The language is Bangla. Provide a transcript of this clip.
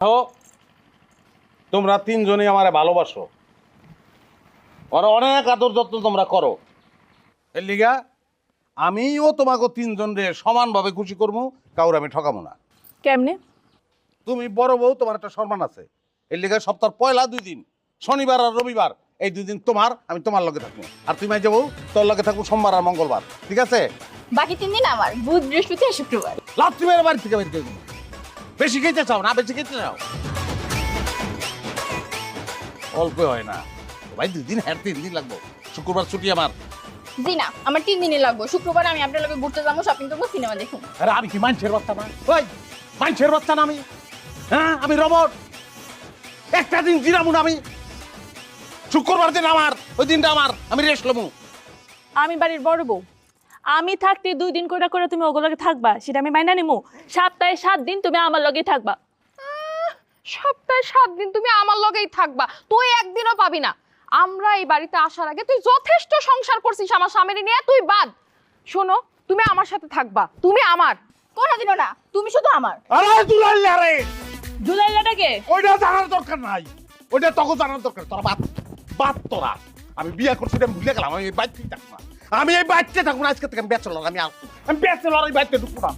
ও তোমরা তিনজনই আমারে ভালোবাসো, আর অনেক আদর যত্ন তোমরা করো। এর লিগা আমিও তোমাকে তিনজন রে সমানভাবে খুশি করবো, কাউর আমি ঠকাবো না। কেমনে? তুমি বড় বউ, তোমার একটা সম্মান আছে। এর লিগা সপ্তাহ পয়লা 2 দিন, শনিবার আর রবিবার, এই 2 দিন তোমার, আমি তোমার লগে থাকবো। আর তুমি যাবো তোর লগে থাকবো সোমবার আর মঙ্গলবার, ঠিক আছে? বাকি 3 দিন আমার, বুধ বৃহস্পতি আর শুক্রবার। রাত্রি মেরে বাড়ি থেকে বের করে দেবো। বেশি খেতে চাও না, বেশি খেতে চাও অল্প হয় না ভাই, 2 দিন হ্যাঁ 3 দিন লাগবো। শুক্রবার ছুটি আমার। জি না, আমার 3 দিনই লাগবে। শুক্রবার আমি আপনার লগে ঘুরতে যাবো, শপিং করবো, সিনেমা দেখুন। আরে আমি কি মানুষের বাচ্চা না? ওই মানুষের বাচ্চা না আমি? হ্যাঁ আমি রবট? একটা দিন জিরামু না আমি? শুক্রবার দিন আমার, ওই দিনটা আমার, আমি রেস্ট লমু। আমি বাড়ির বড় বউ, আমি থাকতে 2 দিন করে করে তুমি ওগুলোকে থাকবা, সেটা আমি মাইনা নিমু? সপ্তাহে 7 দিন তুমি আমার লগে থাকবা। সপ্তাহে 7 দিন তুমি আমার লগেই থাকবা, তুই একদিনও পাবি না। আমরা এই বাড়িতে আসার আগে তুই যথেষ্ট সংসার করছিস আমার স্বামীর নিয়ে, তুই বাদ। শোনো, তুমি আমার সাথে থাকবা, তুমি আমার। কোনোদিনও না, তুমি শুধু আমার। আরে দুলাল আরে জুলাইলাটাকে ওইটা জানার দরকার নাই, ওইটা তখন জানার দরকার। তোরা বাদ বাদ, তোরা আমি বিয়ে করছি আমি ভুলে গেলাম। আমি এই বাড়িতেই থাকবো না, আমি এই বাড়িতে থাকবো না। আজকে থেকে আমি ব্যাচেলর, আমি ব্যাচেলর, এই বাড়িতে ঢুকবো না।